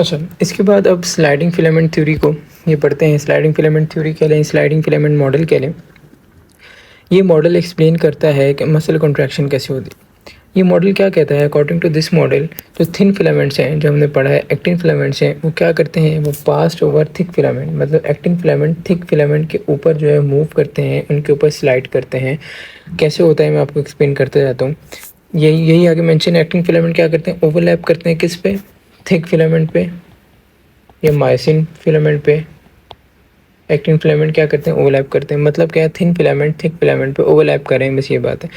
अच्छा, इसके बाद अब स्लाइडिंग फिलामेंट थ्योरी को ये पढ़ते हैं। स्लाइडिंग फिलामेंट थ्योरी कह लें, स्लाइडिंग फिलामेंट मॉडल कह लें। ये मॉडल एक्सप्लेन करता है कि मसल कॉन्ट्रैक्शन कैसे होती है। ये मॉडल क्या कहता है, अकॉर्डिंग टू दिस मॉडल जो थिन फिलामेंट्स हैं, जो हमने पढ़ा है एक्टिन फिलामेंट्स हैं, वो क्या करते हैं, वो पास्ट ओवर थिक फिलामेंट, मतलब एक्टिन फिलामेंट थिक फिलामेंट के ऊपर जो है मूव करते हैं, उनके ऊपर स्लाइड करते हैं। कैसे होता है मैं आपको एक्सप्लेन करते जाता हूँ। यही आगे मेंशन, एक्टिन फिलामेंट क्या करते हैं, ओवरलैप करते हैं किस पे, थिक फिलामेंट पे या मायोसिन फिलामेंट पे। एक्टिन फिलामेंट क्या करते हैं, ओवरलैप करते हैं। मतलब क्या है, थिन फिलामेंट थिक फिलामेंट पे ओवरलैप कर रहे हैं, बस ये बात है।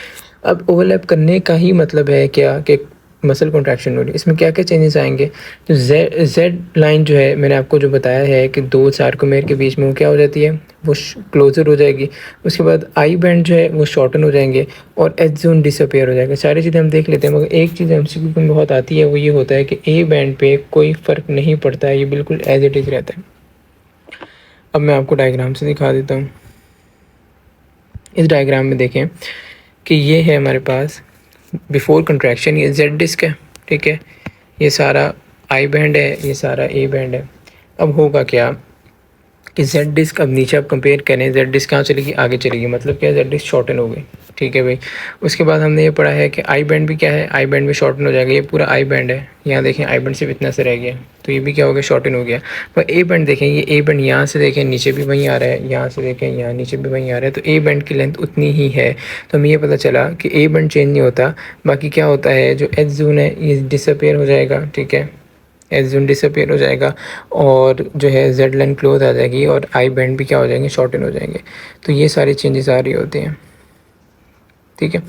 अब ओवरलैप करने का ही मतलब है क्या कि मसल कॉन्ट्रैक्शन हो रही है। इसमें क्या क्या चेंजेस आएंगे, तो जेड लाइन जो है मैंने आपको जो बताया है कि दो सार्कोमेर के बीच में वो क्या हो जाती है, वो क्लोजर हो जाएगी। उसके बाद आई बैंड जो है वो शॉर्टन हो जाएंगे और एच जोन डिसअपेयर हो जाएगा। सारी चीज़ें हम देख लेते हैं, मगर एक चीज़ एमसीक्यू में बहुत आती है, वो ये होता है कि ए बैंड पे कोई फ़र्क नहीं पड़ता है, ये बिल्कुल एज इट इज़ रहता है। अब मैं आपको डायग्राम से दिखा देता हूँ। इस डायग्राम में देखें कि ये है हमारे पास बिफोर कंट्रैक्शन, ये जेड डिस्क है, ठीक है। ये सारा आई बैंड है, ये सारा ए बैंड है। अब होगा क्या कि जेड डिस्क, अब नीचे आप कंपेयर करें, जेड डिस्क कहाँ चलेगी, आगे चलेगी, मतलब क्या, जेड डिस्क शॉर्टन हो गई, ठीक है भाई। उसके बाद हमने ये पढ़ा है कि आई बैंड भी क्या है, आई बैंड भी शॉर्टन हो जाएगा। ये पूरा आई बैंड है, यहाँ देखें आई बैंड सिर्फ इतना से रह गया, तो ये भी क्या हो गया, शॉर्टन हो गया। पर ए बैंड देखें, ये ए बैंड यहाँ से देखें नीचे भी वहीं आ रहा है, यहाँ से देखें यहाँ नीचे भी वहीं आ रहा है, तो ए बैंड की लेंथ उतनी ही है। तो हमें ये पता चला कि ए बैंड चेंज नहीं होता, बाकी क्या होता है, जो एच जोन है ये डिसअपेयर हो जाएगा, ठीक है, एच जोन डिसअपेयर हो जाएगा और जो है जेड लाइन क्लोज आ जाएगी और आई बैंड भी क्या हो जाएंगे, शॉर्टन हो जाएंगे। तो ये सारी चेंजेस आ रही होती हैं, ठीक है।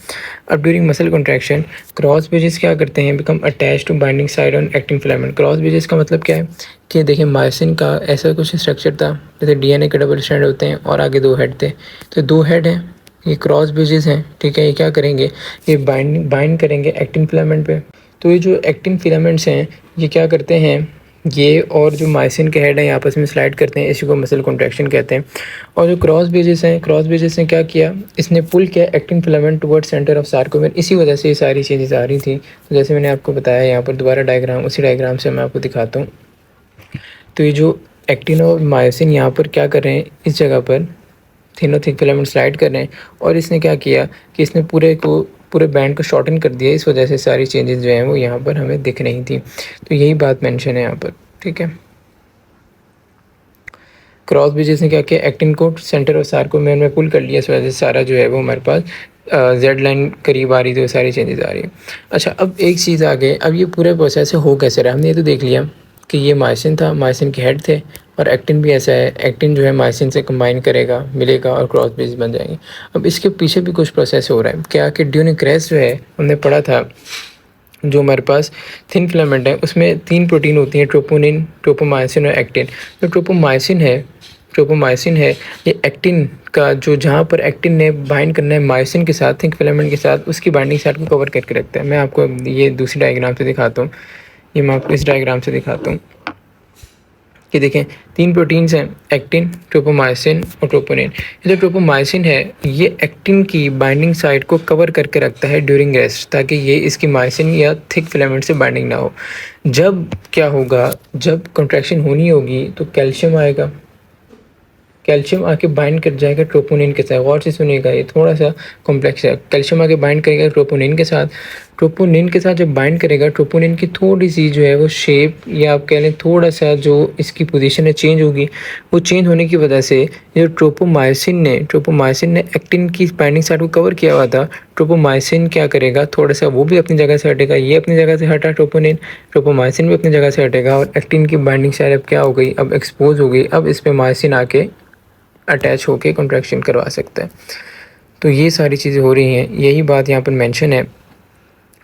अब during muscle contraction cross bridges क्या करते हैं, become attach to binding side on actin filament. Cross bridges का मतलब क्या है कि देखिए मायोसिन का ऐसा कुछ स्ट्रक्चर था, जैसे डीएनए के डबल स्ट्रैंड होते हैं और आगे दो हेड थे, तो दो हेड हैं, ये क्रॉस ब्रिजेस हैं, ठीक है। ये क्या करेंगे, ये बाइंड करेंगे एक्टिन फिलामेंट पे। तो ये जो एक्टिन फिलामेंट्स हैं ये क्या करते हैं, ये और जो मायोसिन के हेड हैं आपस में स्लाइड करते हैं, इसी को मसल कॉन्ट्रैक्शन कहते हैं। और जो क्रॉस ब्रिजेस हैं, क्रॉस ब्रिजेस ने क्या किया, इसने पुल किया actin filament toward centre of sarcomere. इसी वजह से ये सारी चीज़ें आ रही थी। तो जैसे मैंने आपको बताया, यहाँ पर दोबारा डायग्राम, उसी डायग्राम से मैं आपको दिखाता हूँ। तो ये जो एक्टिन और मायोसिन यहाँ पर क्या कर रहे हैं, इस जगह पर थिनो थिक फिलामेंट स्लाइड कर रहे हैं, और इसने क्या किया कि इसने पूरे बैंड को शॉर्टन कर दिया। इस वजह से सारी चेंजेस जो हैं वो यहाँ पर हमें दिख रही थी। तो यही बात मेंशन है यहाँ पर, ठीक है। क्रॉस ब्रिजेस ने क्या किया, एक्टिन को सेंटर और सार्कोमेर में पुल कर लिया, इस वजह से सारा जो है वो हमारे पास जेड लाइन करीब आ रही, तो सारी चेंजेस आ रही है। अच्छा, अब एक चीज़ आ गई, अब ये पूरे प्रोसेस से हो कैसे रहा, हमने ये तो देख लिया कि ये मायोसिन था, मायोसिन के हेड थे, और एक्टिन भी ऐसा है, एक्टिन जो है मायोसिन से कंबाइन करेगा, मिलेगा और क्रॉस ब्रिज बन जाएंगे। अब इसके पीछे भी कुछ प्रोसेस हो रहा है क्या, कि ड्यूरिंग क्रेस जो है हमने पढ़ा था, जो हमारे पास थिन फिलामेंट है उसमें तीन प्रोटीन होती हैं, ट्रोपोनिन, ट्रोपोमायोसिन और एक्टिन। जो ट्रोपोमायोसिन है ये एक्टिन का, जो जहाँ पर एक्टिन ने बाइंड करना है मायोसिन के साथ, थिन फिलामेंट के साथ, उसकी बाइंडिंग साइड को कवर करके रखता है। मैं आपको ये दूसरी डायग्राम से दिखाता हूँ, ये मैं आपको इस डायग्राम से दिखाता हूँ कि देखें तीन प्रोटीन्स हैं, एक्टिन, ट्रोपोमायोसिन और ट्रोपोनिन। ये जो ट्रोपोमायोसिन है ये एक्टिन की बाइंडिंग साइट को कवर करके रखता है ड्यूरिंग रेस्ट, ताकि ये इसकी मायोसिन या थिक फिलामेंट से बाइंडिंग ना हो। जब क्या होगा, जब कॉन्ट्रैक्शन होनी होगी तो कैल्शियम आएगा, कैल्शियम आके बाइंड कर जाएगा ट्रोपोनिन के साथ। गौर से सुनिएगा, ये थोड़ा सा कॉम्प्लेक्स है। कैल्शियम आके बाइंड करेगा ट्रोपोनिन के साथ, ट्रोपोनिन के साथ जब बाइंड करेगा, ट्रोपोनिन की थोड़ी सी जो है वो शेप, या आप कह लें थोड़ा सा जो इसकी पोजीशन है चेंज होगी। वो चेंज होने की वजह से जो ट्रोपोमायोसिन ने एक्टिन की बाइंडिंग साइड को कवर किया हुआ था, ट्रोपोमायोसिन क्या करेगा, थोड़ा सा वो भी अपनी जगह से हटेगा, ये अपनी जगह से हटा ट्रोपोनिन, ट्रोपोमायोसिन भी अपनी जगह से हटेगा, और एक्टिन की बाइंडिंग साइड अब क्या हो गई, अब एक्सपोज हो गई। अब इस पर मायोसिन आके अटैच होके कॉन्ट्रैक्शन करवा सकता है। तो ये सारी चीज़ें हो रही हैं। यही बात यहाँ पर मेंशन है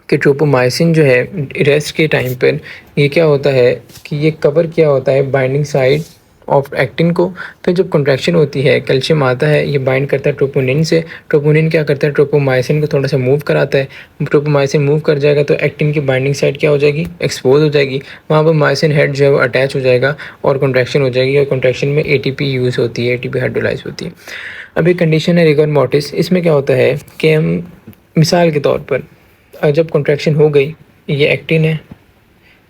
कि ट्रोपोमायोसिन जो है रेस्ट के टाइम पर ये क्या होता है कि ये कवर किया होता है बाइंडिंग साइड ऑफ एक्टिन को। फिर जब कॉन्ट्रैक्शन होती है, कैल्शियम आता है, ये बाइंड करता है ट्रोपोनिन से, ट्रोपोनिन क्या करता है, ट्रोपोमायोसिन को थोड़ा सा मूव कराता है। ट्रोपोमायोसिन मूव कर जाएगा तो एक्टिन की बाइंडिंग साइड क्या हो जाएगी, एक्सपोज हो जाएगी। वहाँ पर मायोसिन हेड जो है वो अटैच हो जाएगा और कॉन्ट्रैक्शन हो जाएगी, और कॉन्ट्रैक्शन में एटीपी यूज़ होती है, एटीपी हाइड्रोलाइज होती है। अब एक कंडीशन है रिगर मोर्टिस। इसमें क्या होता है कि हम मिसाल के तौर पर जब कॉन्ट्रैक्शन हो गई, ये एक्टिन है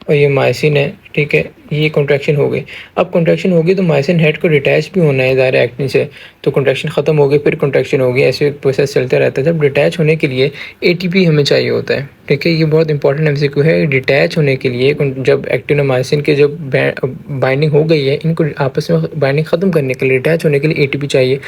और ये मायोसिन है, ठीक है, ये कॉन्ट्रैक्शन हो गई। अब कॉन्ट्रैक्शन होगी तो मायोसिन हेड को डिटैच भी होना है ज़ाहिर है एक्टिन से, तो कॉन्ट्रैक्शन ख़त्म हो गई, फिर कॉन्ट्रैक्शन होगी, ऐसे प्रोसेस चलता रहता है। जब डिटैच होने के लिए एटीपी हमें चाहिए होता है, ठीक है। ये बहुत इंपॉर्टेंट एमसीक्यू है। डिटैच होने के लिए जब एक्टिन और मायोसिन के जब बाइंडिंग हो गई है, इनको आपस में बाइंडिंग ख़त्म करने के लिए, डिटैच होने के लिए एटीपी चाहिए।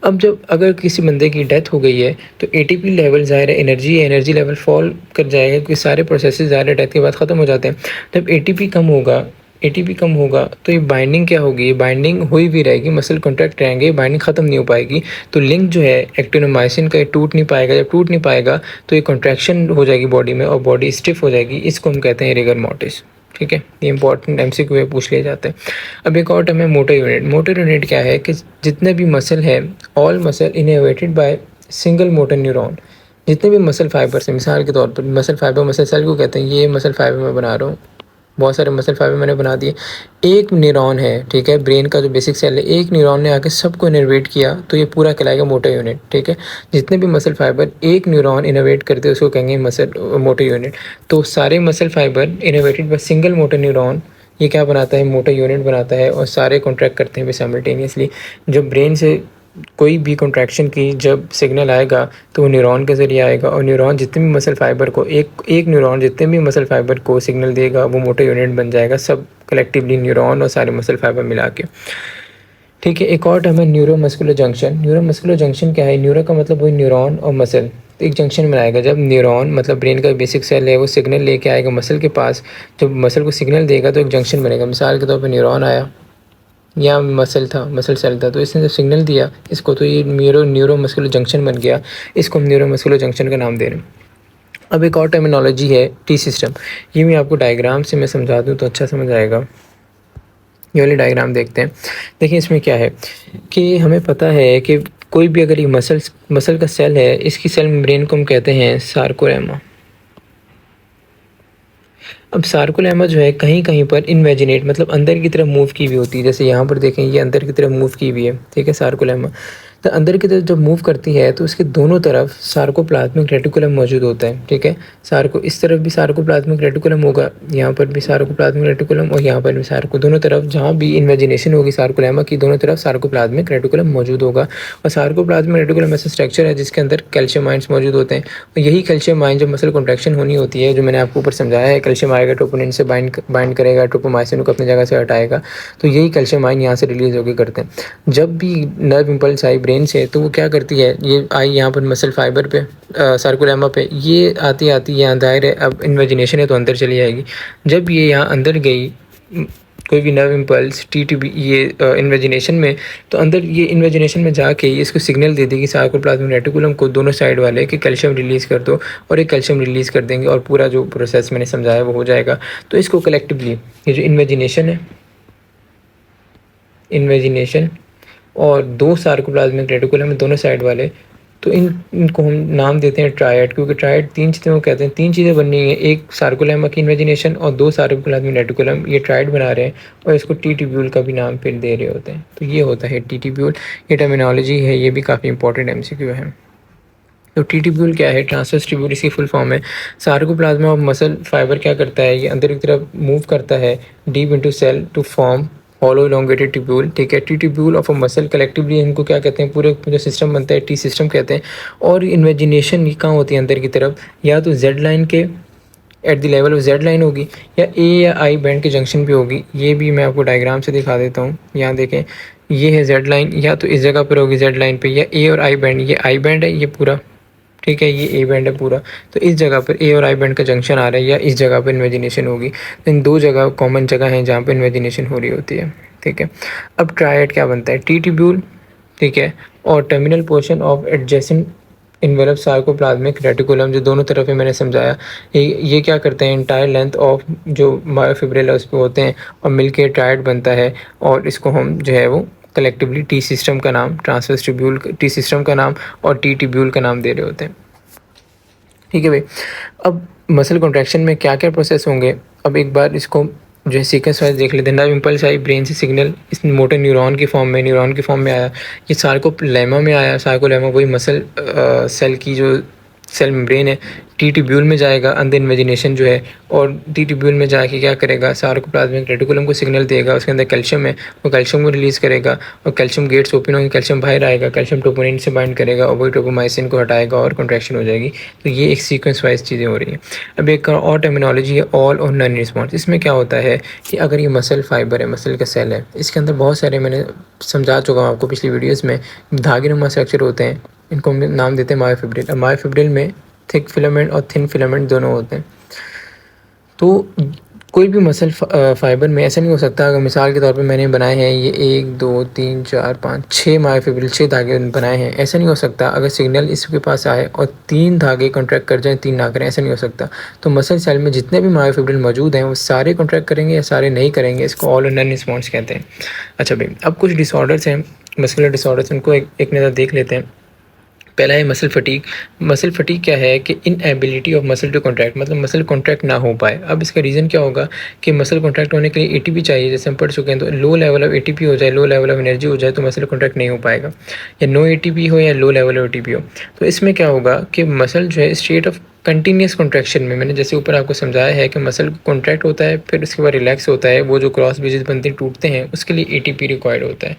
अब जब अगर किसी बंदे की डेथ हो गई है तो एटीपी लेवल ज़ाहिर है एनर्जी लेवल फॉल कर जाएगा, क्योंकि सारे प्रोसेसेस ज़ाहिर है डेथ के बाद ख़त्म हो जाते हैं। जब एटीपी कम होगा तो ये बाइंडिंग क्या होगी, ये बाइंडिंग हुई भी रहेगी, मसल कॉन्ट्रैक्ट रहेंगे, बाइंडिंग ख़त्म नहीं हो पाएगी, तो लिंक जो है एक्टिन और मायोसिन का टूट नहीं पाएगा। जब टूट नहीं पाएगा तो ये कॉन्ट्रैक्शन हो जाएगी बॉडी में और बॉडी स्टिफ हो जाएगी। इसको हम कहते हैं रिगर मोर्टिस, ठीक है। ये इंपॉर्टेंट एमसीक्यू है, पूछ लिया जाता है। अब एक और टर्म है मोटर यूनिट। मोटर यूनिट क्या है कि जितने भी मसल है, all muscle innervated by single motor neuron. जितने भी मसल फाइबर्स हैं, मिसाल के तौर पर मसल फाइबर, मसल सेल को कहते हैं, ये मसल फाइबर मैं बना रहा हूँ, बहुत सारे मसल फाइबर मैंने बना दिए। एक न्यूरॉन है, ठीक है, ब्रेन का जो बेसिक सेल है, एक न्यूरॉन ने आके सबको इनर्वेट किया तो ये पूरा कहलाएगा मोटर यूनिट, ठीक है। जितने भी मसल फाइबर एक न्यूरॉन इनर्वेट करते हैं उसको कहेंगे मसल मोटर यूनिट। तो सारे muscle fibre innervated by single motor neuron, ये क्या बनाता है, मोटर यूनिट बनाता है, और सारे कॉन्ट्रैक्ट करते हैं साइमल्टेनियसली। जब ब्रेन से कोई भी कॉन्ट्रैक्शन की जब सिग्नल आएगा तो वो न्यूरॉन के ज़रिए आएगा, और न्यूरॉन जितने भी मसल फाइबर को एक न्यूरॉन जितने भी मसल फाइबर को सिग्नल देगा वो मोटर यूनिट बन जाएगा, सब कलेक्टिवली न्यूरॉन और सारे मसल फाइबर मिला के, ठीक है। एक और टर्म है न्यूरोमस्कुलर जंक्शन। न्यूरोमस्कुलर जंक्शन क्या है, न्यूरो का मतलब वही न्यूरॉन और मसल, तो एक जंक्शन बनाएगा। जब न्यूरॉन मतलब ब्रेन का बेसिक सेल है वो सिग्नल लेके आएगा मसल के पास, जब मसल को सिग्नल देगा तो एक जंक्शन बनेगा। मिसाल के तौर पर न्यूरॉन आया या मसल सेल था, तो इसने जब सिग्नल दिया इसको, तो ये न्यूरोमस्कुलर जंक्शन बन गया। इसको हम न्यूरोमस्कुलर जंक्शन का नाम दे रहे हैं। अब एक और टर्मिनोलॉजी है टी सिस्टम। ये मैं आपको डायग्राम से मैं समझा दूँ तो अच्छा समझ आएगा। ये वाले डायग्राम देखते हैं। देखिए इसमें क्या है कि हमें पता है कि कोई भी अगर ये मसल का सेल है, इसकी सेल मेम्ब्रेन को हम कहते हैं सार्कोरेमा। अब सार्कोलेमा जो है कहीं कहीं पर इनवेजिनेट मतलब अंदर की तरफ मूव की हुई होती है। जैसे यहाँ पर देखें, ये अंदर की तरफ मूव की हुई है, ठीक है, सार्कोलेमा। तो अंदर की तरफ जब मूव करती है तो उसके दोनों तरफ सार्कोप्लाज्मिक रेटिकुलम मौजूद होता है, ठीक है। इस तरफ भी सार्कोप्लाज्मिक रेटिकुलम होगा, यहाँ पर भी सार्कोप्लाज्मिक रेटिकुलम, और यहाँ पर भी दोनों तरफ जहाँ भी इन्वेजिनेशन होगी सार्कोलेमा की, दोनों तरफ सार्कोप्लाज्मिक रेटिकुलम मौजूद होगा। और सार्कोप्लाज्मिक रेटिकुलम ऐसा स्ट्रक्चर है जिसके अंदर कैल्शियम आयंस मौजूद होते हैं, और यही कैल्शियम आयन जब मसल कॉन्ट्रैक्शन होनी होती है, जो मैंने आपको ऊपर समझाया है, कैल्शियम आएगा ट्रोपोनिन से बाइंड करेगा, ट्रोपोमाइसिन को अपनी जगह से हटाएगा, तो यही कैल्शियम आयन यहाँ से रिलीज होकर करते हैं। जब भी नर्व इम्पल्स आई ब्रेन से तो वो क्या करती है, ये आई यहाँ पर मसल फाइबर पे, सार्कोलेमा पे, ये आती यहाँ दायरे है, अब इन्वेजिनेशन है तो अंदर चली जाएगी। जब ये यहाँ अंदर गई कोई भी नर्व इम्पल्स टी ये इन्वेजिनेशन में, तो अंदर ये इन्वेजिनेशन में जाके ये इसको सिग्नल दे देगी सार्कोप्लाज्मिक रेटिकुलम को, दोनों साइड वाले, कि कैल्शियम रिलीज़ कर दो, और एक कैल्शियम रिलीज़ कर देंगे और पूरा जो प्रोसेस मैंने समझाया वो हो जाएगा। तो इसको कलेक्टिवली ये जो इन्वेजिनेशन और दो सार्कोप्लाज्मिक रेटिकुलम दोनों साइड वाले, तो इनको हम नाम देते हैं ट्रायड, क्योंकि ट्रायड तीन चीज़ों को कहते हैं, तीन चीज़ें बननी है, एक सार्कोलेमा की इन्वेजिनेशन और दो सार्कोप्लाज्मिक रेटिकुलम, ये ट्रायड बना रहे हैं, और इसको टी ट्यूब्यूल का भी नाम फिर दे रहे होते हैं। तो ये होता है टी ट्यूब्यूल। ये टर्मिनोलॉजी है, ये भी काफ़ी इंपॉर्टेंट एमसीक्यू है। तो टी ट्यूब्यूल क्या है, ट्रांसवर्स ट्यूब्यूल इसकी फुल फॉर्म है। सार्कोप्लाज्मा ऑफ मसल फाइबर क्या करता है, ये अंदर की तरफ मूव करता है deep into cell to form hollow elongated tubule, ठीक है। T tubule of a muscle collectively इनको क्या कहते हैं, पूरे जो सिस्टम बनता है टी सिस्टम कहते हैं। और इन्वेजिनेशन ये कहाँ होती है, अंदर की तरफ, या तो जेड लाइन के at the level of Z line होगी, या ए या आई बैंड के जंक्शन पे होगी। ये भी मैं आपको डायग्राम से दिखा देता हूँ। यहाँ देखें, ये है जेड लाइन, या तो इस जगह पर होगी जेड लाइन पे, या ए और आई बैंड, ये आई बैंड है ये पूरा, ठीक है, ये ए बैंड है पूरा, तो इस जगह पर ए और आई बैंड का जंक्शन आ रहा है, या इस जगह पर इन्वेजिनेशन होगी। तो इन दो जगह कॉमन जगह हैं जहाँ पर इन्वेजिनेशन हो रही होती है, ठीक है। अब ट्रायड क्या बनता है, टी ट्यूब्यूल, ठीक है, और terminal portion of adjacent envelope sarcoplasmic reticulum, जो दोनों तरफ है मैंने समझाया। ये क्या करते हैं, इंटायर लेंथ ऑफ जो मायोफिब्रिल उस पर होते हैं और मिलके ट्रायड बनता है, और इसको हम जो है वो कलेक्टिवली टी सिस्टम का नाम, ट्रांसवर्स ट्यूब्यूल टी सिस्टम का नाम और टी ट्यूब्यूल का नाम दे रहे होते हैं, ठीक है भाई। अब मसल कॉन्ट्रैक्शन में क्या क्या प्रोसेस होंगे, अब एक बार इसको जो है सीक्वेंस वाइज देख लेते हैं। नर्व इम्पल्स आई ब्रेन से सिग्नल इस मोटर न्यूरॉन की फॉर्म में आया, ये सार्कोलेमा में आया। सार्कोलेमा वही मसल सेल की जो सेल मेम्ब्रेन है, टी ट्यूब्यूल में जाएगा अंदर इन्वेजिनेशन जो है, और टी ट्यूब्यूल में जाके क्या करेगा, सार्कोप्लाज्मिक रेटिकुलम को सिग्नल देगा, उसके अंदर कैल्शियम है, वो कैल्शियम को रिलीज़ करेगा, और कैल्शियम गेट्स ओपन होंगे, कैल्शियम बाहर आएगा, कैल्शियम ट्रोपोनिन से बाइंड करेगा और वही ट्रोपोमाइसिन को हटाएगा और कॉन्ट्रैक्शन हो जाएगी। तो ये एक सीक्वेंस वाइज चीज़ें हो रही हैं। अब एक और टर्मिनोलॉजी है ऑल और नॉन रिस्पॉन्स। इसमें क्या होता है कि अगर ये मसल फाइबर है, मसल का सेल है, इसके अंदर बहुत सारे, मैंने समझा चुका हूँ आपको पिछली वीडियोज़ में, धागे स्ट्रक्चर होते हैं, इनको हम नाम देते हैं मायोफिब्रिल। अब मायोफिब्रिल में थिक फिलामेंट और थिन फिलामेंट दोनों होते हैं। तो कोई भी मसल फाइबर में ऐसा नहीं हो सकता, अगर मिसाल के तौर पे मैंने बनाए हैं ये 1 2 3 4 5 6 मायोफिब्रिल, 6 धागे बनाए हैं, ऐसा नहीं हो सकता अगर सिग्नल इसके पास आए और 3 धागे कॉन्ट्रैक्ट कर जाएं, 3 ना करें, ऐसा नहीं हो सकता। तो मसल सेल में जितने भी मायोफिब्रिल मौजूद हैं वो सारे कॉन्ट्रैक्ट करेंगे या सारे नहीं करेंगे, इसको ऑल और नॉन रिस्पॉन्स कहते हैं। अच्छा भाई, अब कुछ डिसऑर्डर्स हैं, मस्कुलर डिसऑर्डर्स, उनको एक नज़र देख लेते हैं। पहला है मसल फटीग। मसल फटीग क्या है कि inability of muscle to contract, मतलब मसल कॉन्ट्रैक्ट ना हो पाए। अब इसका रीज़न क्या होगा कि मसल कॉन्ट्रैक्ट होने के लिए एटीपी चाहिए, जैसे हम पढ़ चुके हैं। तो लो लेवल ऑफ एटीपी हो जाए, लो लेवल ऑफ एनर्जी हो जाए तो मसल कॉन्ट्रैक्ट नहीं हो पाएगा, या नो एटीपी हो या लो लेवल ऑफ एटीपी हो। तो इसमें क्या होगा कि मसल जो है स्टेट ऑफ कंटिन्यूस कॉन्ट्रैक्शन में, मैंने जैसे ऊपर आपको समझाया है कि मसल कॉन्ट्रैक्ट होता है, फिर उसके बाद रिलैक्स होता है, वो जो क्रॉस ब्रिजेस बनते हैं, टूटते हैं, उसके लिए एटीपी रिक्वायर्ड होता है।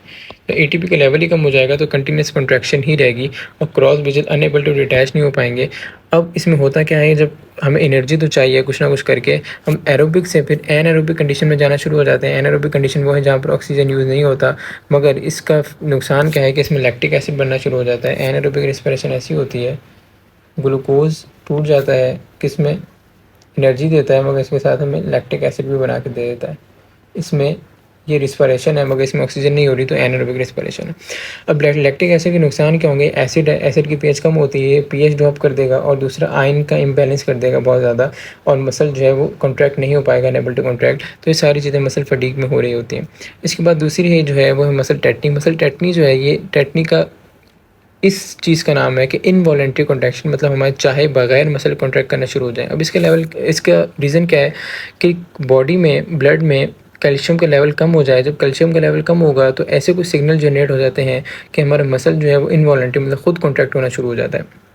तो एटीपी का लेवल ही कम हो जाएगा तो कंटिन्यूस कॉन्ट्रैक्शन ही रहेगी और cross bridges unable to detach नहीं हो पाएंगे। अब इसमें होता क्या है, जब हमें एनर्जी तो चाहिए कुछ ना कुछ करके, हम एरोबिक से फिर एनारोबिक कंडीशन में जाना शुरू हो जाते हैं। एनारोबिक कंडीशन वो है जहाँ पर ऑक्सीजन यूज़ नहीं होता, मगर इसका नुकसान क्या है कि इसमें लैक्टिक एसिड बनना शुरू हो जाता है। एनारोबिक रेस्पिरेशन ऐसी होती है, ग्लूकोज टूट जाता है, किस में एनर्जी देता है, मगर इसके साथ हमें लैक्टिक एसिड भी बना के दे देता है। इसमें ये रिस्पिरेशन है, मगर इसमें ऑक्सीजन नहीं हो रही, तो एनारोबिक रिस्पिरेशन है। अब लैक्टिक एसिड के नुकसान क्या होंगे, एसिड की पीएच कम होती है, पीएच ड्रॉप कर देगा, और दूसरा आयन का इम्बैलेंस कर देगा बहुत ज़्यादा, और मसल जो है वो कॉन्ट्रैक्ट नहीं हो पाएगा, अनेबल टू कॉन्ट्रैक्ट। तो ये सारी चीज़ें मसल फटीग में हो रही होती हैं। इसके बाद दूसरी है जो है वो है मसल टेटनी। मसल टेटनी जो है, ये टेटनी का इस चीज़ का नाम है कि इनवॉलेंट्री कॉन्ट्रैक्शन, मतलब हमारे चाहे बगैर मसल कॉन्ट्रैक्ट करना शुरू हो जाए। अब इसका रीज़न क्या है कि बॉडी में, ब्लड में कैल्शियम का लेवल कम हो जाए। जब कैल्शियम का लेवल कम होगा तो ऐसे कुछ सिग्नल जनरेट हो जाते हैं कि हमारा मसल जो है वो इनवॉलेंट्री, मतलब खुद कॉन्ट्रैक्ट होना शुरू हो जाता है।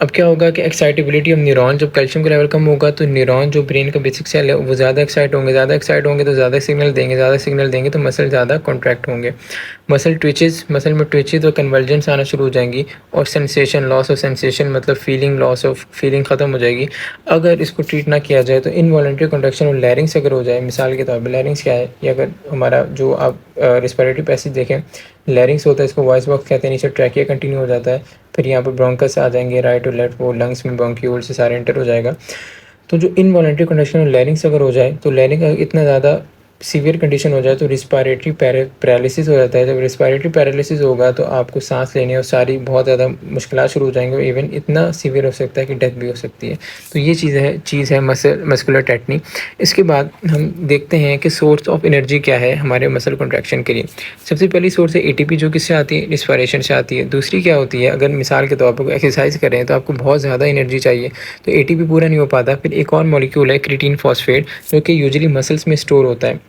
अब क्या होगा कि एक्साइटेबिलिटी ऑफ न्यूरॉन, जब कैल्शियम का लेवल कम होगा तो न्यूरॉन जो ब्रेन का बेसिक सेल है वो ज़्यादा एक्साइट होंगे, ज़्यादा एक्साइट होंगे तो ज़्यादा सिग्नल देंगे, ज़्यादा सिग्नल देंगे तो मसल ज़्यादा कॉन्ट्रैक्ट होंगे। मसल ट्विचेस, मसल में ट्विचेस और कन्वर्जेंस आना शुरू हो जाएंगी, और सेंसेशन, लॉस ऑफ सेंसेशन, मतलब फीलिंग, लॉस ऑफ फीलिंग ख़त्म हो जाएगी अगर इसको ट्रीट ना किया जाए। तो इनवॉलेंट्री कॉन्ट्रैक्शन और लैरिंग्स अगर हो जाए, मिसाल के तौर पर लैरिंग्स क्या है, ये अगर हमारा जो आप रिस्पिरेटरी पैसेज देखें, लैरिंग्स होता है, इसको वॉइस बॉक्स कहते हैं, नीचे ट्रैकिया कंटिन्यू हो जाता है, फिर यहाँ पर ब्रोंकस आ जाएंगे, राइट और लेफ्ट, वो लंग्स में ब्रोंक्यूल से सारे एंटर हो जाएगा। तो जो इनवॉलेंट्री कंडीशन लैरिंग्स अगर हो जाए, तो लैरिंग इतना ज़्यादा सीवियर कंडीशन हो जाए तो रिस्पायरेटरी पैरालिसिस हो जाता है। जब रिस्पायरेटरी पैरालिसिस होगा तो आपको सांस लेने और सारी बहुत ज़्यादा मुश्किल शुरू हो जाएंगे, इवन इतना सीवियर हो सकता है कि डेथ भी हो सकती है। तो ये चीज़ है मस्कुलर टेटनी। इसके बाद हम देखते हैं कि सोर्स ऑफ एनर्जी क्या है हमारे मसल कॉन्ट्रैक्शन के लिए। सबसे पहली सोर्स है एटीपी, जो किससे आती है, रिस्पायरेशन से आती है। दूसरी क्या होती है, अगर मिसाल के तौर पर एक्सरसाइज करें तो आपको बहुत ज़्यादा एनर्जी चाहिए, तो एटीपी पूरा नहीं हो पाता। फिर एक और मॉलिक्यूल है क्रिएटिन फॉस्फेट, जो कि यूजुअली मसल्स में स्टोर होता है।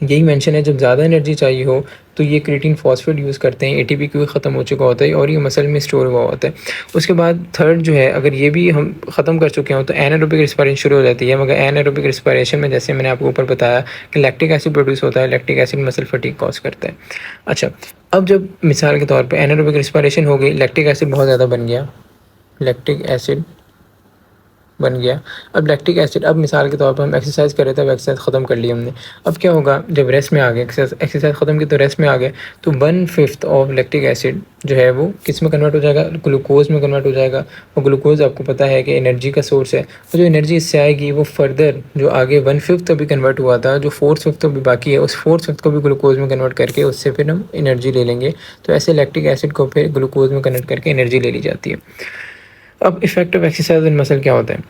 यही मेंशन है, जब ज़्यादा एनर्जी चाहिए हो तो ये क्रिएटिन फॉस्फेट यूज़ करते हैं, एटीपी क्योंकि ख़त्म हो चुका होता है और ये मसल में स्टोर हुआ होता है। उसके बाद थर्ड जो है, अगर ये भी हम ख़त्म कर चुके हों तो एनारोबिक रिस्पायरेशन शुरू हो जाती है। मगर एनारोबिक रिस्पायरेशन में, जैसे मैंने आपको ऊपर बताया कि लैक्टिक एसिड प्रोड्यूस होता है, lactic acid muscle fatigue cause करता है। अच्छा, अब जब मिसाल के तौर पर एनारोबिक रिस्पायरेशन हो गई, लैक्टिक एसिड बहुत ज़्यादा बन गया, लैक्टिक एसिड बन गया। अब लैक्टिक एसिड, अब मिसाल के तौर पर हम एक्सरसाइज कर रहे थे, अब एक्सरसाइज ख़त्म कर ली हमने। अब क्या होगा, जब रेस्ट में आ गए, एक्सरसाइज ख़त्म की तो रेस्ट में आ गए, तो 1/5 ऑफ लैक्टिक एसिड जो है वो किस में कन्वर्ट हो जाएगा, ग्लूकोज में कन्वर्ट हो जाएगा। और ग्लूकोज आपको पता है कि एनर्जी का सोर्स है, तो जो एनर्जी इससे आएगी वो फर्दर जो आगे 1/5 अभी कन्वर्ट हुआ था, जो 4/5 अभी बाकी है, उस 4/5 को भी ग्लूकोज में कन्वर्ट करके उससे फिर हम एनर्जी ले लेंगे। तो ऐसे लैक्टिक एसिड को फिर ग्लूकोज में कन्वर्ट करके एनर्जी ले ली जाती है। अब effect of exercise in muscle क्या होता है,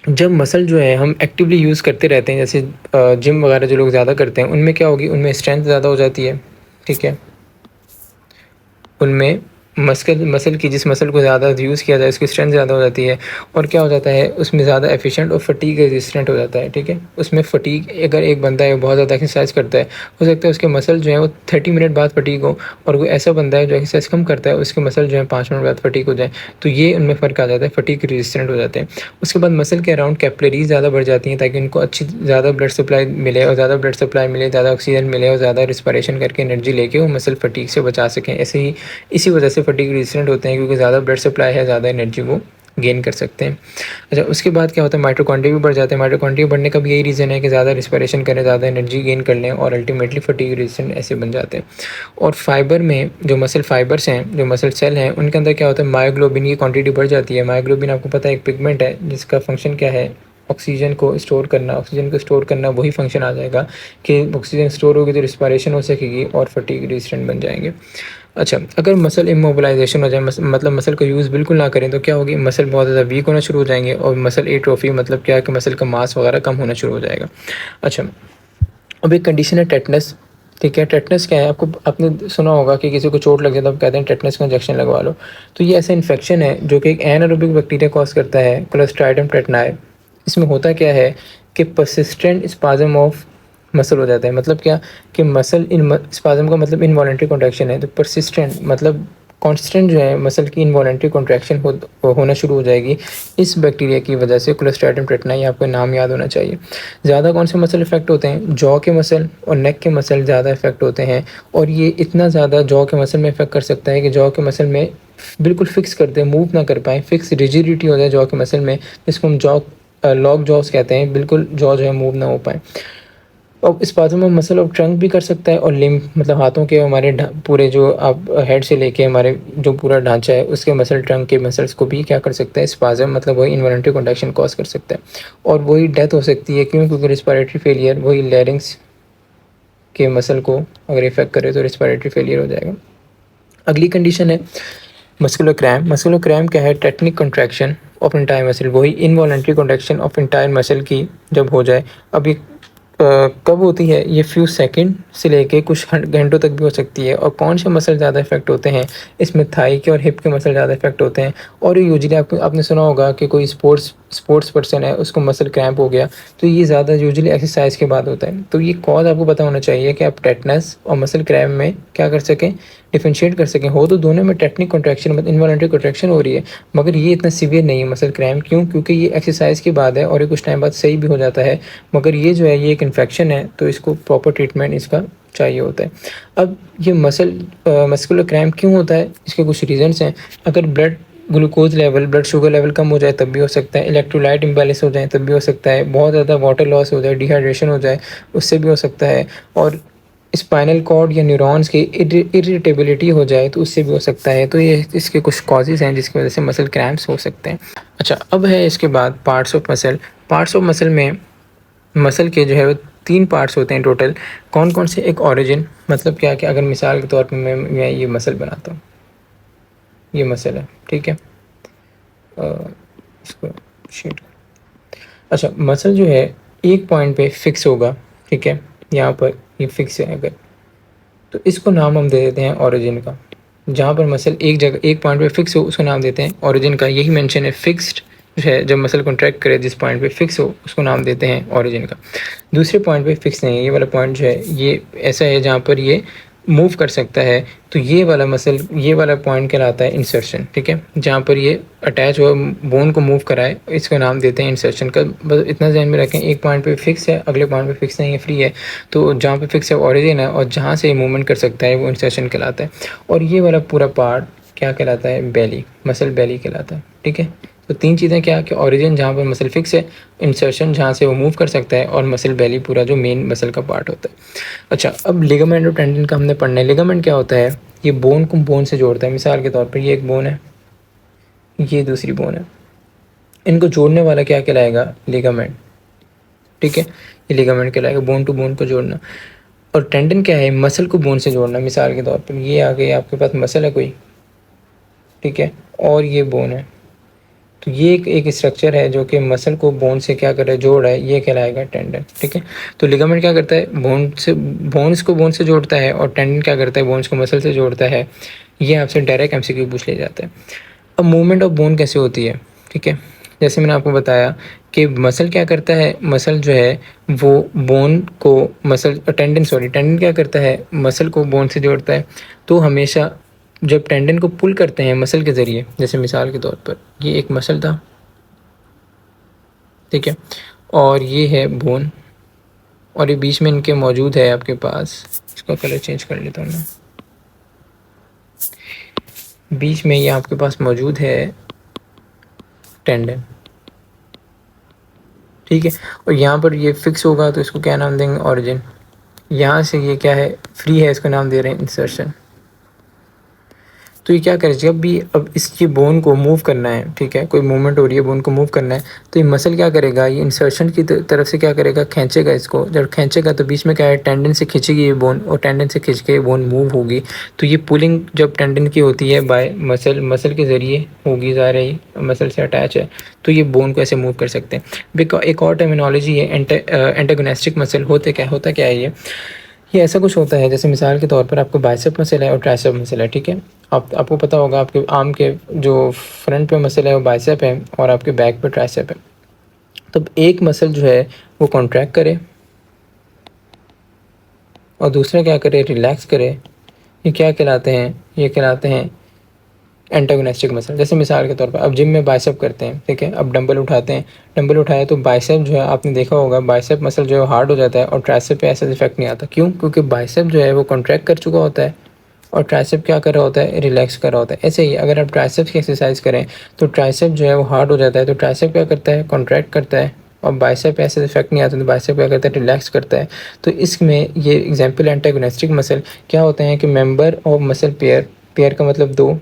जब मसल जो है हम एक्टिवली यूज़ करते रहते हैं, जैसे जिम वगैरह जो लोग ज़्यादा करते हैं, उनमें क्या होगी, उनमें स्ट्रेंथ ज़्यादा हो जाती है, ठीक है, उनमें मसल की जिस मसल को ज़्यादा यूज़ किया जाए उसकी स्ट्रेंथ ज़्यादा हो जाती है और क्या हो जाता है उसमें ज़्यादा एफिशिएंट और फटीग रेजिस्टेंट हो जाता है, ठीक है। उसमें फटीग, अगर एक बंदा है बहुत ज़्यादा एक्सरसाइज करता है, हो सकता है उसके मसल जो है वो 30 मिनट बाद फटीग हो, और कोई ऐसा बंदा है जो एक्सरसाइज कम करता है उसके मसल जो है 5 मिनट बाद फटीग हो जाए, तो ये उनमें फ़र्क आ जाता है, फटीग रेजिस्टेंट हो जाते हैं। उसके बाद मसल के अराउंड कैपिलरीज ज़्यादा बढ़ जाती हैं ताकि उनको अच्छी ज़्यादा ब्लड सप्लाई मिले, और ज़्यादा ब्लड सप्लाई मिले, ज़्यादा ऑक्सीजन मिले और ज़्यादा रिस्पायरेशन करके एनर्जी लेके वो मसल फटीग से बचा सकें। ऐसे ही इसी वजह से फटीग रेजिस्टेंट होते हैं, क्योंकि ज़्यादा ब्लड सप्लाई है, ज़्यादा एनर्जी वो गेन कर सकते हैं। अच्छा, उसके बाद क्या होता है, माइटोकॉन्ड्रिया भी बढ़ जाते हैं। माइटोकॉन्ड्रिया बढ़ने का भी यही रीज़न है कि ज़्यादा रिस्पायरेशन करें, ज़्यादा एनर्जी गेन कर लें और अल्टीमेटली फटीग रेजिस्टेंट ऐसे बन जाते हैं। और फाइबर में जो मसल फाइबर्स हैं, जो मसल सेल हैं, उनके अंदर क्या होता है, मायोग्लोबिन की क्वांटिटी बढ़ जाती है। मायोग्लोबिन आपको पता है एक पिगमेंट है जिसका फंक्शन क्या है, ऑक्सीजन को स्टोर करना। ऑक्सीजन को स्टोर करना वही फंक्शन आ जाएगा कि ऑक्सीजन स्टोर होगी तो रिस्पायरेशन हो सकेगी और फटीग रेजिस्टेंट बन जाएंगे। अच्छा, अगर मसल इमोबिलाइजेशन हो जाए, मतलब मसल का यूज़ बिल्कुल ना करें, तो क्या होगी, मसल बहुत ज़्यादा वीक होना शुरू हो जाएंगे और मसल एट्रोफी मतलब क्या है कि मसल का मास वगैरह कम होना शुरू हो जाएगा। अच्छा, अब एक कंडीशन है टेटनस, ठीक है। टेटनस क्या है, आपने सुना होगा कि किसी को चोट लग जाए तो आप कहते हैं टेटनस का इंजेक्शन लगवा लो। तो ये ऐसा इन्फेक्शन है जो कि एक एनारोबिक बैक्टीरिया कॉज करता है, क्लोस्ट्राइडियम टेटनाई। इसमें होता क्या है कि परसिस्टेंट स्पाज्म ऑफ मसल हो जाता है। मतलब क्या कि मसल स्पाज्म का मतलब इनवॉलेंट्री कॉन्ट्रैक्शन है, तो परसिस्टेंट मतलब कांस्टेंट जो है मसल की इनवॉलेंट्री कॉन्ट्रैक्शन होना शुरू हो जाएगी इस बैक्टीरिया की वजह से। क्लोस्ट्राइडियम टेटनाई, आपको नाम याद होना चाहिए। ज़्यादा कौन से मसल इफेक्ट होते हैं, जॉ के मसल और नेक के मसल ज़्यादा इफेक्ट होते हैं, और ये इतना ज़्यादा जॉ के मसल में इफेक्ट कर सकता है कि जॉ के मसल में बिल्कुल फिक्स कर दे, मूव ना कर पाएँ, फिक्स रिजिडिटी हो जाए जॉ के मसल में, जिसको हम जॉ लॉक जॉस कहते हैं, बिल्कुल जॉ जो है मूव ना हो पाए। और spasm of muscle of trunk भी कर सकता है, और लिम्ब मतलब हाथों के हमारे पूरे जो आप हेड से लेके हमारे जो पूरा ढांचा है उसके मसल, ट्रंक के मसल्स को भी क्या कर सकता है, स्पाज्म मतलब वही इनवॉलेंट्री कॉन्ट्रैक्शन कॉज कर सकता है, और वही डेथ हो सकती है। क्यों? क्योंकि रिस्पायरेटरी फेलियर वही लैरिंग्स के मसल को अगर इफेक्ट करे तो रिस्पायरेटरी फेलियर हो जाएगा। अगली कंडीशन है मस्कुलर क्रैम्प। मस्कुलर क्रैम्प क्या है, technique contraction of entire muscle, वही involuntary contraction of entire muscle की जब हो जाए। अब ये कब होती है, ये फ्यू सेकंड से लेके कुछ घंटों तक भी हो सकती है। और कौन से मसल ज़्यादा इफेक्ट होते हैं, इसमें थाई के और हिप के मसल ज़्यादा इफेक्ट होते हैं। और ये यूजुअली आपने सुना होगा कि कोई स्पोर्ट्स पर्सन है उसको मसल क्रैम्प हो गया, तो ये ज़्यादा यूजुअली एक्सरसाइज के बाद होता है। तो ये कॉज आपको पता होना चाहिए कि आप टेटनस और मसल क्रैम्प में क्या कर सकें, डिफरेंशिएट कर सकें। हो तो दोनों में टेक्निक कॉन्ट्रैक्शन मतलब इनवॉलेंट्री कॉन्ट्रैक्शन हो रही है, मगर ये इतना सीवियर नहीं है मसल क्रैम्प। क्यों? क्योंकि ये एक्सरसाइज के बाद है और ये कुछ टाइम बाद सही भी हो जाता है, मगर ये जो है ये एक इन्फेक्शन है, तो इसको प्रॉपर ट्रीटमेंट इसका चाहिए होता है। अब ये मस्कुलर क्रैम्प क्यों होता है, इसके कुछ रीजंस हैं। अगर blood glucose level, blood sugar level कम हो जाए तब भी हो सकता है, इलेक्ट्रोलाइट इम्बैलेंस हो जाए तब भी हो सकता है, बहुत ज़्यादा वाटर लॉस हो जाए, डिहाइड्रेशन हो जाए, उससे भी हो सकता है, और स्पाइनल कॉर्ड या न्यूरॉन्स की इरिटेबिलिटी हो जाए तो उससे भी हो सकता है। तो ये इसके कुछ कॉजेज़ हैं जिसकी वजह से मसल क्रैम्प्स हो सकते हैं। अच्छा, अब है इसके बाद parts of muscle. Parts of muscle में मसल के जो है वो 3 पार्ट्स होते हैं टोटल। कौन कौन से, एक ओरिजिन, मतलब क्या कि अगर मिसाल के तौर पर मैं ये मसल बनाता हूँ, ये मसल है, ठीक है। इसको शेड, अच्छा, मसल जो है एक पॉइंट पे फिक्स होगा, ठीक है, यहाँ पर ये फिक्स है अगर, तो इसको नाम हम दे देते हैं ओरिजिन का। जहाँ पर मसल एक जगह एक पॉइंट पे फिक्स हो उसको नाम देते हैं ओरिजिन का। यही मेंशन है, फिक्स्ड जो है जब मसल कॉन्ट्रैक्ट करे जिस पॉइंट पे फिक्स हो उसको नाम देते हैं ओरिजिन का। दूसरे पॉइंट पे फिक्स नहीं है, ये वाला पॉइंट जो है ये ऐसा है जहाँ पर ये मूव कर सकता है, तो ये वाला मसल, ये वाला पॉइंट कहलाता है इंसर्शन, ठीक है। जहाँ पर ये अटैच हो, बोन को मूव कराए, इसको नाम देते हैं इंसर्शन का। बस इतना ध्यान में रखें, एक पॉइंट पे फिक्स है, अगले पॉइंट पे फिक्स नहीं है, फ्री है। तो जहाँ पे फिक्स है ओरिजिन है, और जहाँ से मूवमेंट कर सकता है वो इंसर्शन कहलाता है। और ये वाला पूरा पार्ट क्या कहलाता है, बेली, मसल बेली कहलाता है, ठीक है। तो 3 चीज़ें क्या कि ओरिजिन जहाँ पर मसल फिक्स है, इंसर्शन जहाँ से वो मूव कर सकता है, और मसल बेली पूरा जो मेन मसल का पार्ट होता है। अच्छा, अब लिगामेंट और टेंडन का हमने पढ़ना है। लिगामेंट क्या होता है, ये बोन को बोन से जोड़ता है। मिसाल के तौर पर ये एक बोन है, ये दूसरी बोन है, इनको जोड़ने वाला क्या कहलाएगा, लिगामेंट, ठीक है। ये लिगामेंट कहलाएगा, बोन टू बोन को जोड़ना। और टेंडन क्या है, मसल को बोन से जोड़ना। मिसाल के तौर पर ये आ गई, आपके पास मसल है कोई, ठीक है, और ये बोन है, तो ये एक स्ट्रक्चर है जो कि मसल को बोन से क्या कर रहा है, जोड़ रहा है, ये कहलाएगा टेंडन, ठीक है। तो लिगामेंट क्या करता है, बोन्स को बोन से जोड़ता है, और टेंडन क्या करता है, बोन्स को मसल से जोड़ता है। ये आपसे डायरेक्ट एमसीक्यू पूछ लिया जाता है। अब मूवमेंट ऑफ बोन कैसे होती है, ठीक है। जैसे मैंने आपको बताया कि मसल क्या करता है, मसल जो है वो बोन को टेंडन क्या करता है, मसल को बोन से जोड़ता है। तो हमेशा जब टेंडन को पुल करते हैं मसल के ज़रिए, जैसे मिसाल के तौर पर ये एक मसल था, ठीक है, और ये है बोन, और ये बीच में इनके मौजूद है आपके पास, इसका कलर चेंज कर लेता हूँ मैं, बीच में ये आपके पास मौजूद है टेंडन, ठीक है। और यहाँ पर ये फिक्स होगा तो इसको क्या नाम देंगे, ऑरिजिन। यहाँ से ये क्या है, फ्री है, इसको नाम दे रहे हैं इंसर्शन। तो ये क्या करे, जब भी अब इसकी बोन को मूव करना है, ठीक है, कोई मूवमेंट हो रही है, बोन को मूव करना है, तो ये मसल क्या करेगा, ये इंसर्शन की तरफ से क्या करेगा, खींचेगा इसको। जब खींचेगा तो बीच में क्या है, टेंडन से खींचेगी ये बोन, और टेंडन से खींच के बोन मूव होगी। तो ये पुलिंग जब टेंडन की होती है बाय मसल के ज़रिए होगी, ज़ाहिर है मसल से अटैच है, तो ये बोन को ऐसे मूव कर सकते हैं। बिकॉज एक और टर्मिनोलॉजी है एंटागोनिस्टिक मसल। होता क्या है, ये ऐसा कुछ होता है, जैसे मिसाल के तौर पर आपको बाइसेप मसल है और ट्राइसेप मसल है, ठीक है। आपको पता होगा आपके आर्म के जो फ्रंट पे मसल है वो बाइसेप है, और आपके बैक पे ट्राइसेप है। तो एक मसल जो है वो कॉन्ट्रैक्ट करे और दूसरा क्या करे, रिलैक्स करे। ये क्या कहलाते हैं, ये कहलाते हैं एंटागोनिस्टिक मसल। जैसे मिसाल के तौर पर अब जिम में बाइसेप करते हैं, ठीक है, अब डंबल उठाते हैं, डंबल उठाया तो बाइसेप जो है आपने देखा होगा, बाइसेप मसल जो है हार्ड हो जाता है, और ट्राइसेप पे ऐसा इफेक्ट नहीं आता। क्यों? क्योंकि बाइसेप जो है वो कॉन्ट्रैक्ट कर चुका होता है और ट्राइसेप क्या कर रहा होता है, रिलैक्स कर रहा होता है। ऐसे ही अगर आप ट्राइसेप की एक्सरसाइज करें तो ट्राइसेप जो है वो हार्ड हो जाता है, तो ट्राइसेप क्या करता है, कॉन्ट्रैक्ट करता है, और बाइसेप पे ऐसे इफेक्ट नहीं आता, तो बाइसेप क्या करता है, रिलैक्स करता है। तो इसमें ये एग्जांपल एंटागोनिस्टिक मसल क्या होते हैं कि member of muscle pair, pair का मतलब दो,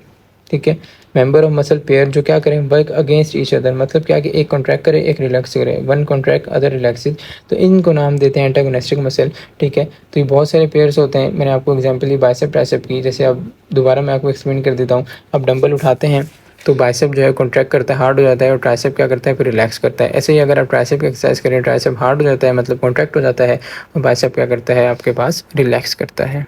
ठीक है, मेंबर ऑफ मसल पेयर जो क्या करें, वर्क अगेंस्ट ईच अदर, मतलब क्या कि एक कॉन्ट्रैक्ट करे एक रिलैक्स करे, वन कॉन्ट्रैक्ट अदर रिलैक्सेस, तो इनको नाम देते हैं एंटागोनिस्टिक मसल, ठीक है। तो ये बहुत सारे पेयर्स होते हैं, मैंने आपको एग्जांपल दी बाइसेप ट्राइसेप की। जैसे अब दोबारा मैं आपको एक्सप्लेन कर देता हूँ। अब डंबल उठाते हैं तो बाइसेप जो है कॉन्ट्रैक्ट करता है, हार्ड हो जाता है, और ट्राइसेप क्या करता है, फिर रिलैक्स करता है। ऐसे ही अगर आप ट्राइसेप की एक्सरसाइज करें, ट्राइसेप हार्ड हो जाता है मतलब कॉन्ट्रैक्ट हो जाता है, और बाइसेप क्या करता है आपके पास, रिलैक्स करता है।